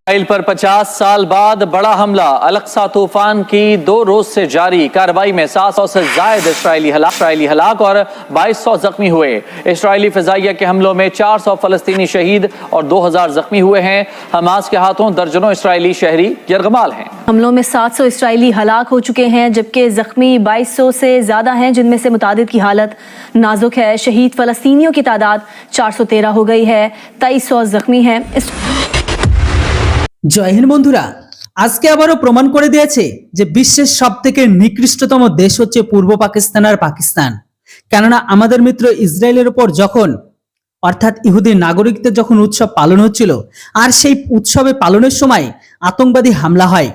اسرائیل پر 50 سال بعد بڑا حملہ، الاقصی طوفان کی 2 روز سے جاری کارروائی میں 700 سے زائد اسرائیلی ہلاک اور 2200 زخمی ہوئے۔ اسرائیلی فضائیہ کے حملوں میں 400 فلسطینی شہید اور 2000 زخمی ہوئے ہیں۔ حماس کے ہاتھوں درجنوں اسرائیلی شہری یرغمال ہیں۔ حملوں میں 700 اسرائیلی ہلاک ہو چکے ہیں جبکہ زخمی 2200 سے زیادہ ہیں، جن میں سے متعدد کی حالت نازک ہے۔ شہید فلسطینیوں کی تعداد 413 ہو گئی ہے، 2300 زخمی ہیں۔ জয় হিন্দ বন্ধুরা, আজকে আবারও প্রমাণ করে দিয়েছে যে বিশ্বের সবথেকে নিকৃষ্টতম দেশ হচ্ছে পূর্ব পাকিস্তান আর পাকিস্তান। কেননা আমাদের মিত্র ইসরায়েলের উপর যখন অর্থাৎ ইহুদি নাগরিকদের যখন উৎসব পালন হচ্ছিল আর সেই উৎসবে পালনের সময় আতঙ্কবাদী হামলা হয়,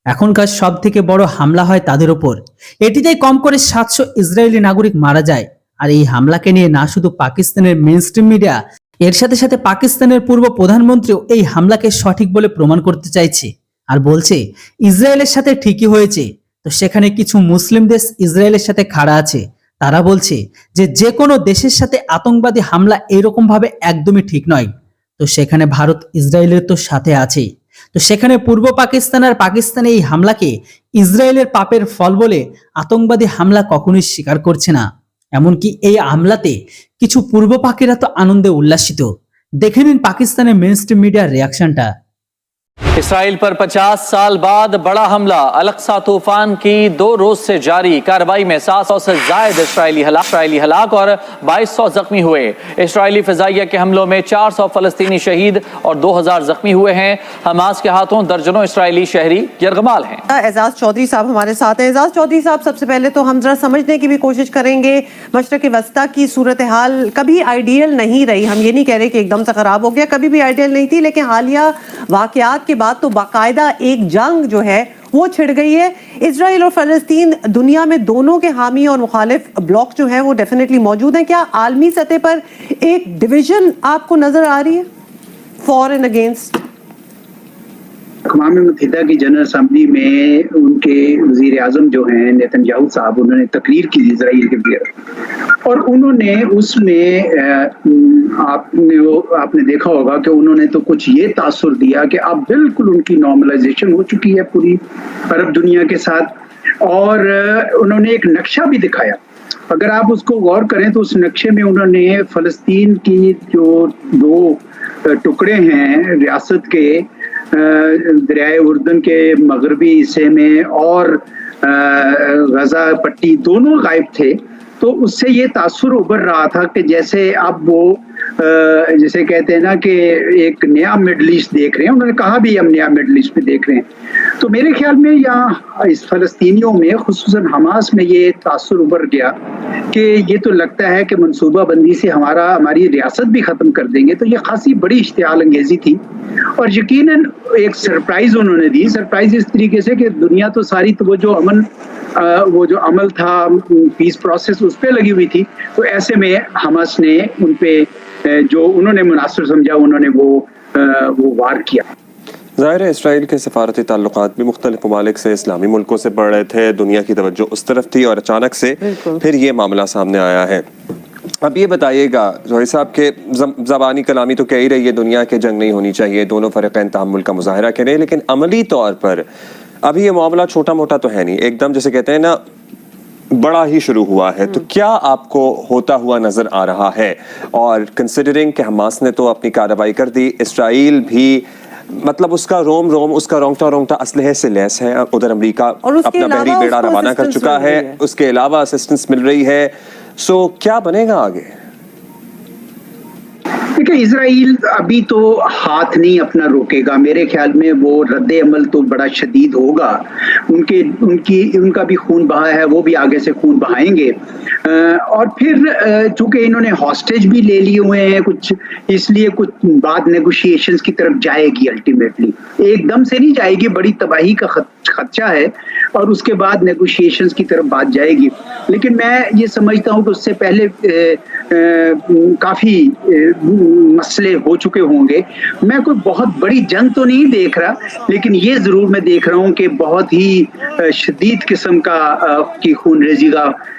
এখনকার সবথেকে বড় হামলা হয় তাদের উপর। এটিতেই কম করে 700 ইসরায়েলি নাগরিক মারা যায়। আর এই হামলাকে নিয়ে না শুধু পাকিস্তানের মেইনস্ট্রিম মিডিয়া, এর সাথে সাথে পাকিস্তানের পূর্ব প্রধানমন্ত্রীও এই হামলাকে সঠিক বলে প্রমাণ করতে চাইছে আর বলছে ইসরায়েলের সাথে ঠিকই হয়েছে। তো সেখানে কিছু মুসলিম দেশ ইসরায়েলের সাথে খাড়া আছে, তারা বলছে যে কোনো দেশের সাথে আতঙ্কবাদী হামলা এরকম ভাবে একদমই ঠিক নয়। তো সেখানে ভারত ইসরায়েলের তো সাথে আছেই। তো সেখানে পূর্ব পাকিস্তান আর পাকিস্তানে এই হামলাকে ইসরায়েলের পাপের ফল বলে আতঙ্কবাদী হামলা কখনোই স্বীকার করছে না। এমনকি এই হামলাতে কিছু পূর্ব পাকিরা তো আনন্দে উল্লাসিত। দেখে নিন পাকিস্তানের মেইনস্ট্রিম মিডিয়ার রিয়াকশনটা। اسرائیل پر 50 سال بعد بڑا حملہ، الاقصی طوفان کی 2 روز سے جاری کارروائی میں 700 سے زائد اسرائیلی ہلاک اور 2200 زخمی ہوئے۔ اسرائیلی فضائیہ کے حملوں میں 400 فلسطینی شہید اور 2000 زخمی ہوئے ہیں۔ حماس کے ہاتھوں درجنوں اسرائیلی شہری یرغمال ہیں۔ اعزاز چودھری صاحب ہمارے ساتھ ہیں۔ اعزاز چودھری صاحب، سب سے پہلے تو ہم ذرا سمجھنے کی بھی کوشش کریں گے، مشرق وسطیٰ کی صورتحال کبھی آئیڈیل نہیں رہی۔ ہم یہ نہیں کہہ رہے کہ ایک دم سے خراب ہو گیا، کبھی بھی آئیڈیل نہیں تھی، لیکن حالیہ واقعات کے بعد تو باقاعدہ ایک جنگ جو ہے وہ چھڑ گئی ہے۔ اسرائیل اور فلسطین دنیا میں دونوں کے حامی اور مخالف بلاک جو ہیں وہ ڈیفینیٹلی موجود ہیں۔ کیا عالمی سطح پر ایک ڈویژن آپ کو نظر آ رہی ہے فار اینڈ اگینسٹ؟ اقوام متحدہ کی جنرل اسمبلی میں ان کے وزیر اعظم جو ہیں نیتن یاہو صاحب، انہوں نے تقریر کی اسرائیل کے لیے، اور انہوں نے اس میں آپ نے دیکھا ہوگا کہ انہوں نے تو کچھ یہ تاثر دیا کہ اب بالکل ان کی نارملائزیشن ہو چکی ہے پوری عرب دنیا کے ساتھ، اور انہوں نے ایک نقشہ بھی دکھایا۔ اگر آپ اس کو غور کریں تو اس نقشے میں انہوں نے فلسطین کی جو 2 ٹکڑے ہیں ریاست کے، دریائے اردن کے مغربی حصے میں اور غزہ پٹی، دونوں غائب تھے، تو اس سے یہ تاثر ابھر رہا تھا کہ جیسے اب وہ جیسے کہتے ہیں نا کہ ایک نیا مڈل ایسٹ دیکھ رہے ہیں۔ انہوں نے کہا بھی ہم نیا مڈل ایسٹ میں دیکھ رہے ہیں۔ تو میرے خیال میں یہاں اس فلسطینیوں میں، خصوصاً حماس میں، یہ تاثر ابھر گیا کہ یہ تو لگتا ہے کہ منصوبہ بندی سے ہماری ریاست بھی ختم کر دیں گے۔ تو یہ خاصی بڑی اشتعال انگیزی تھی، اور یقیناً ایک سرپرائز انہوں نے دی۔ سرپرائز اس طریقے سے کہ دنیا تو ساری تو وہ جو عمل تھا، پیس پروسیس، اس پہ لگی ہوئی تھی، تو ایسے میں حماس نے ان پہ جو انہوں نے مناسب سمجھا انہوں نے وہ وار کیا۔ ظاہر ہے اسرائیل کے سفارتی تعلقات بھی مختلف ممالک سے، اسلامی ملکوں سے بڑھ رہے تھے، دنیا کی توجہ اس طرف تھی، اور اچانک سے پھر یہ معاملہ سامنے آیا ہے۔ اب یہ بتائیے گا جوہری صاحب کہ زبانی کلامی تو کہہ ہی رہی ہے دنیا کے جنگ نہیں ہونی چاہیے، دونوں فریقین تحمل کا مظاہرہ کریں، لیکن عملی طور پر ابھی یہ معاملہ چھوٹا موٹا تو ہے نہیں، ایک دم جیسے کہتے ہیں نا بڑا ہی شروع ہوا ہے۔ تو کیا آپ کو ہوتا ہوا نظر آ رہا ہے؟ اور کنسیڈرنگ کہ حماس نے تو اپنی کارروائی کر دی، اسرائیل بھی مطلب اس کا اس کا رونگٹا اسلحے سے لیس ہے، ادھر امریکہ اپنا بحری بیڑا روانہ کر چکا ہے، اس کے علاوہ اسسٹنس مل رہی ہے، سو کیا بنے گا آگے؟ دیکھیں، اسرائیل ابھی تو ہاتھ نہیں اپنا روکے گا، میرے خیال میں وہ رد عمل تو بڑا شدید ہوگا۔ ان کا بھی خون بہا ہے، وہ بھی آگے سے خون بہائیں گے، اور پھر چونکہ انہوں نے ہاسٹیج بھی لے لیے ہوئے ہیں کچھ، اس لیے کچھ بعد نیگوشیشنز کی طرف جائے گی۔ الٹیمیٹلی ایک دم سے نہیں جائے گی، بڑی تباہی کا خدشہ ہے، اور اس کے بعد نیگوشیشنز کی طرف بات جائے گی۔ لیکن میں یہ سمجھتا ہوں کہ اس سے پہلے کافی مسئلے ہو چکے ہوں گے۔ میں کوئی بہت بڑی جنگ تو نہیں دیکھ رہا، لیکن یہ ضرور میں دیکھ رہا ہوں کہ بہت ہی شدید قسم کی خون ریزی کا